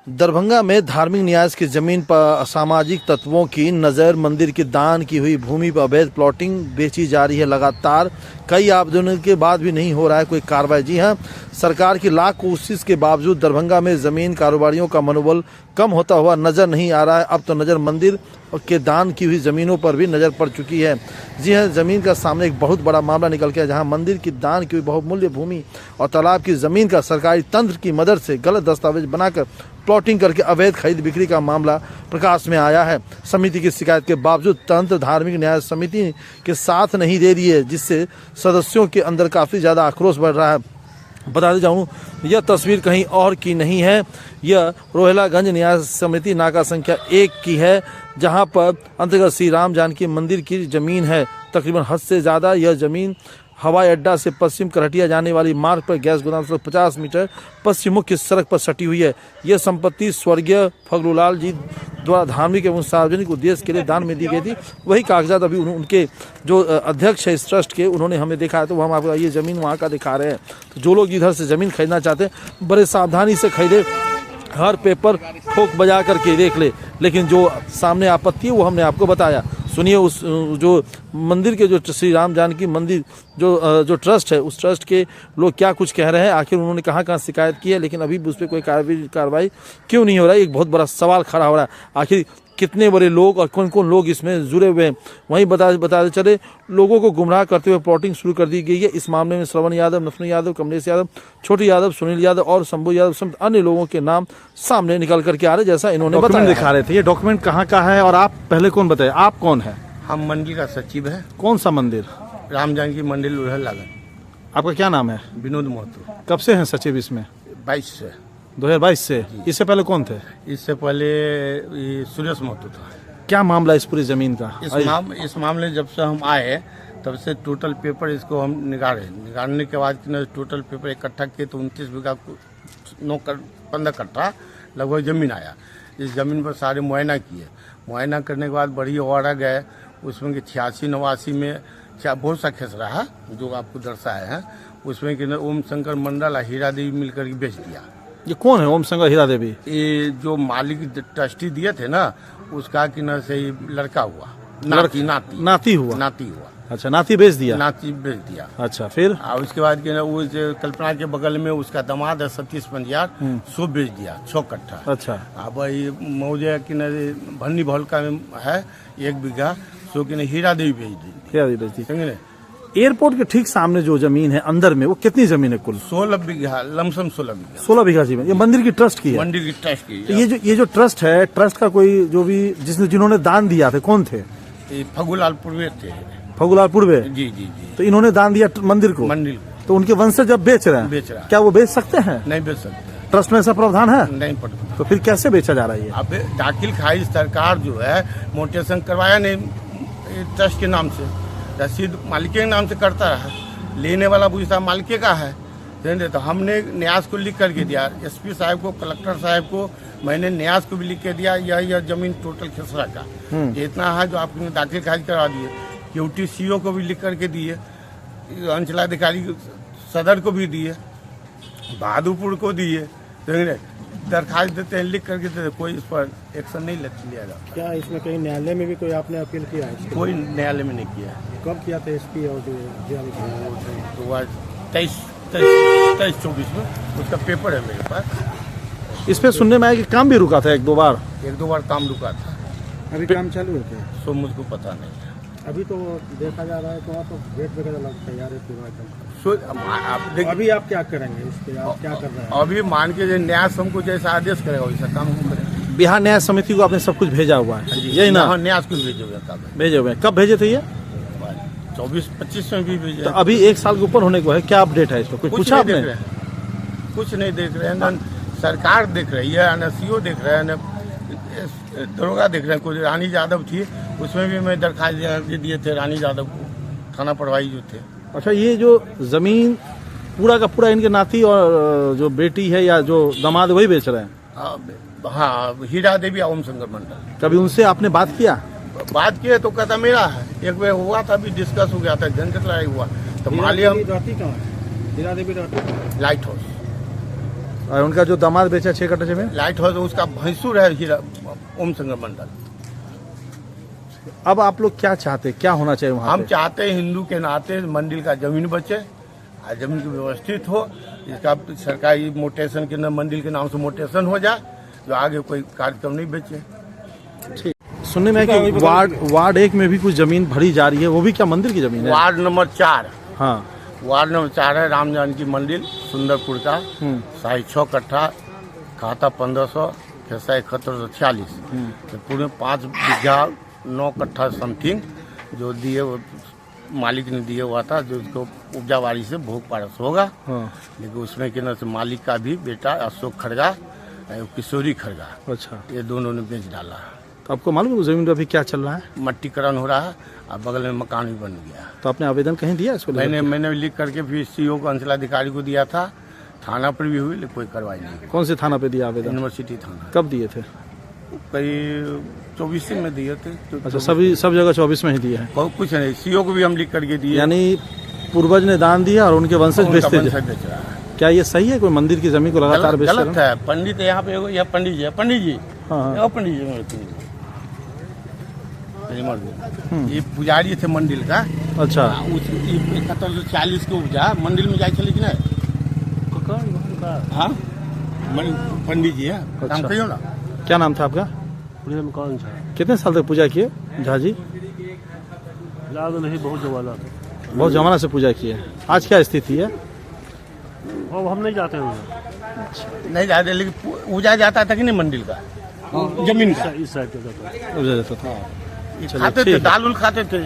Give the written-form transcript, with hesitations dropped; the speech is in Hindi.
दरभंगा में धार्मिक न्यास की जमीन पर असामाजिक तत्वों की नज़र, मंदिर की दान की हुई भूमि पर अवैध प्लॉटिंग बेची जा रही है। लगातार कई आवेदनों के बाद भी नहीं हो रहा है कोई कार्रवाई। जी हां, सरकार की लाख कोशिश के बावजूद दरभंगा में ज़मीन कारोबारियों का मनोबल कम होता हुआ नजर नहीं आ रहा है। अब तो नज़र मंदिर के दान की हुई ज़मीनों पर भी नज़र पड़ चुकी है। जी हां, ज़मीन का सामने एक बहुत बड़ा मामला निकल के जहां मंदिर की दान की हुई बहुमूल्य भूमि और तालाब की ज़मीन का सरकारी तंत्र की मदद से गलत दस्तावेज बनाकर प्लॉटिंग करके अवैध खरीद बिक्री का मामला प्रकाश में आया है। समिति की शिकायत के बावजूद तंत्र धार्मिक न्याय समिति के साथ नहीं दे रही है, जिससे सदस्यों के अंदर काफ़ी ज़्यादा आक्रोश बढ़ रहा है। बताते जाऊँ, यह तस्वीर कहीं और की नहीं है, यह रोहिलागंज न्याय समिति नाका संख्या 1 की है, जहां पर अंतर्गत श्री राम जानकी मंदिर की ज़मीन है। तकरीबन हद से ज़्यादा यह ज़मीन हवाई अड्डा से पश्चिम करहटिया जाने वाली मार्ग पर गैस गोदाम से 50 मीटर पश्चिम मुख्य सड़क पर सटी हुई है। यह संपत्ति स्वर्गीय फगलूलाल जी द्वारा धार्मिक एवं सार्वजनिक उद्देश्य के लिए दान में दी गई थी। वही कागजात अभी उनके जो अध्यक्ष है इस ट्रस्ट के, उन्होंने हमें देखा है, तो हम आपको ये ज़मीन वहाँ का दिखा रहे हैं। तो जो लोग इधर से ज़मीन खरीदना चाहते हैं, बड़े सावधानी से खरीदे, हर पेपर ठोक बजा करके देख ले। लेकिन जो सामने आपत्ति है वो हमने आपको बताया। सुनिए, उस जो मंदिर के जो श्री राम जानकी मंदिर जो ट्रस्ट है, उस ट्रस्ट के लोग क्या कुछ कह रहे हैं, आखिर उन्होंने कहाँ शिकायत की है, लेकिन अभी उस पर कोई कार्रवाई क्यों नहीं हो रहा है। एक बहुत बड़ा सवाल खड़ा हो रहा है, आखिर कितने बड़े लोग और कौन कौन लोग इसमें जुड़े हुए हैं। वहीं बताते चले, लोगों को गुमराह करते हुए प्लॉटिंग शुरू कर दी गई है। इस मामले में श्रवण यादव, नफनु यादव, कमलेश यादव, छोटी यादव, सुनील यादव और शंभू यादव समेत अन्य लोगों के नाम सामने निकल करके आ रहे, जैसा इन्होंने बताया। दिखा रहे थे, ये डॉक्यूमेंट कहाँ का है और आप पहले कौन बताए, आप कौन है? हम मंदिर का सचिव है। कौन सा मंदिर? राम जानकी मंदिर लोहिलागंज। आपका क्या नाम है? विनोद महतो। कब से हैं सचिव इसमें? 22 से। 2022 से? इससे पहले कौन थे? इससे पहले सुरेश महतो था। क्या मामला इस पूरी जमीन का? इस मामले जब से हम आए तब से टोटल पेपर इसको हम निकालने के बाद टोटल पेपर इकट्ठा किए तो 29 बीघा 15 कट्ठा लगभग जमीन आया। इस जमीन पर सारे मुआयना किए। मुआयना करने के बाद बड़ी वार्डा गए, उसमें कि 86-89 में बहुत सा खेसरा है जो आपको दर्शाए हैं, उसमें कि ओम शंकर मंडल और हीरा देवी मिलकर के बेच दिया। ये कौन है ओम शंकर हीरा देवी? ये जो मालिक ट्रस्टी दिए थे ना, उसका कि न से लड़का हुआ, नाती हुआ। अच्छा, नाती बेच दिया? नाती बेच दिया। अच्छा, फिर उसके बाद कि वो कल्पना के बगल में उसका दामाद है सतीश पंजार, सो बेच दिया 6 कट्ठा। अच्छा, अब ये मौजे कि न भन्नी भौलका में है 1 बीघा, सो कि न हीरा देवी बेच दी। समझे? एयरपोर्ट के ठीक सामने जो जमीन है अंदर में, वो कितनी जमीन है कुल? 16 बीघा, लमसम 16 बीघा। 16 बीघा जमीन ये मंदिर की ट्रस्ट की है? मंदिर की ट्रस्ट की। तो ये जो ट्रस्ट है, ट्रस्ट का कोई जो भी जिन्होंने दान दिया था, कौन थे? फगुलाल पूर्वे थे। फगुलाल पूर्वे? जी। तो इन्होंने दान दिया मंदिर को? तो उनके वंशज जब बेच रहे हैं, क्या वो बेच सकते हैं? नहीं बेच सकते। ट्रस्ट में ऐसा प्रावधान है? नहीं पड़ता। तो फिर कैसे बेचा जा रहा है? अब दाखिल खारिज सरकार जो है मोटेशन करवाया नहीं ट्रस्ट के नाम से, रसीद मालिक के नाम से करता रहा, लेने वाला पूछता मालिक का है। तो हमने न्यास को लिख करके दिया, एसपी साहब को, कलेक्टर साहब को, मैंने न्यास को भी लिख के दिया, यह जमीन टोटल खेसरा का जितना है जो आपने दाखिल खारिज करवा दिए। क्यूटी सीओ को भी लिख करके दिए, अंचलाधिकारी सदर को भी दिए, बहादुरपुर को दिए। दरखास्त देते हैं, लिख करके देते, कोई इस पर एक्शन नहीं लिया जाता। क्या इसमें कहीं न्यायालय में भी कोई आपने अपील किया है? कोई न्यायालय में नहीं किया। कब किया था एसपी और तो 23-24 में उसका पेपर है मेरे पास। इस पे सुनने में आया कि काम भी रुका था एक दो बार काम रुका था। अभी काम चालू है? सो मुझको पता नहीं। अभी तो देखा जा रहा है तो वहाँ तो गेट वगैरह लग तैयार है पूरा एकदम। अभी आप क्या करेंगे इस पे? आप क्या कर रहे हैं? अभी मान के न्यास हमको जैसा आदेश करेगा वैसा काम हम करेंगे। बिहार न्याय समिति को आपने सब कुछ भेजा हुआ है? यही ना? न्यास को भेजे हुए। कब भेजे थे ये? 24-25 में भी भेजे। तो अभी 1 साल के ऊपर होने को है, क्या अपडेट है इस पर? कुछ पूछा आपने? कुछ नहीं देख रहे हैं, न सरकार देख रही है, न सीओ देख रहे हैं, न दरोगा देख रहे हैं। कोई रानी यादव थी, उसमें भी मैं दरखास्त दिए थे रानी यादव को, थाना प्रभारी जो थे। अच्छा, ये जो जमीन पूरा का पूरा इनके नाती और जो बेटी है या जो दामाद वही बेच रहे हैं? हाँ, हीरा देवी ओम शंकर मंडल। कभी उनसे आपने बात किया? बात किए तो कहता मेरा है। एक बार हुआ था, अभी डिस्कस हो गया था, झंझट लड़ाई हुआ तो माली हम रहती कहाँ है? हीरा देवी रहती लाइट हाउस। और उनका जो दामाद बेचा 6 कट्ठा जमीन, लाइट हाउस उसका भैंसुर है हीरा ओम शंकर मंडल। अब आप लोग क्या चाहते हैं, क्या होना चाहिए वहाँ हम पे? चाहते हैं हिंदू के नाते मंदिर का जमीन बचे और जमीन की व्यवस्थित हो, इसका सरकारी मोटेशन के मंदिर के नाम से मोटेशन हो जाए, जो आगे कोई कार्यक्रम नहीं बेचे। ठीक। सुनने में है कि वार्ड 1 में भी कुछ जमीन भरी जा रही है, वो भी क्या मंदिर की जमीन है? वार्ड नंबर 4, हाँ। वार्ड नंबर 4 है राम जानकी मंदिर सुंदरपुर का, 6.5 कट्ठा, खाता 1500, खिस्सा 7146, तो पूरे 5 बीघा 9 कट्ठा समथिंग जो दिए वो मालिक ने दिया हुआ था, जो उसको उपजावाड़ी से भोग पारस होगा। हाँ। लेकिन उसमें के न से मालिक का भी बेटा अशोक खड़गा और किशोरी खड़गा, अच्छा, ये दोनों ने बेच डाला। तो आपको मालूम है उस जमीन पर अभी क्या चल रहा है? मट्टीकरण हो रहा है और बगल में मकान भी बन गया। तो आपने आवेदन कहीं दिया इसको लेकर? मैंने लिख करके फिर सीओ को अंचलाधिकारी को दिया था, थाना पर भी हुई, लेकिन कोई कार्रवाई नहीं। कौन से थाना पे दिया आवेदन? यूनिवर्सिटी थाना। कब दिए थे? कई 24 में दिए थे। अच्छा, सब जगह 24 में ही दिए हैं। बहुत कुछ नहीं, सीओ को भी हम लिख करके दिए। यानी पूर्वज ने दान दिया और उनके वंशज बेचते बेच थे। रहा है। क्या ये सही है? कोई मंदिर की जमीन को लगातार बेच गलत है। पंडित यहाँ पे यह पंडित जी है, पंडित जी, हाँ। पंडित जी ये पुजारी थे मंदिर का। अच्छा, 7140 के उपजा मंदिर में जाए चले कि नहीं? हाँ, पंडित जी है। अच्छा। नाम कहियो ना। क्या नाम था आपका? कौन सा कितने साल तक पूजा किए झा जी? याद नहीं, बहुत जमाना बहुत जमाना से पूजा किए। आज क्या स्थिति है? अब हम नहीं जाते हैं, नहीं जाते, लेकिन पूजा जाता था कि नहीं मंदिर का, जमीन का इस साइड पे जाता है। पूजा जाता था। खाते थे, दाल उल खाते थे।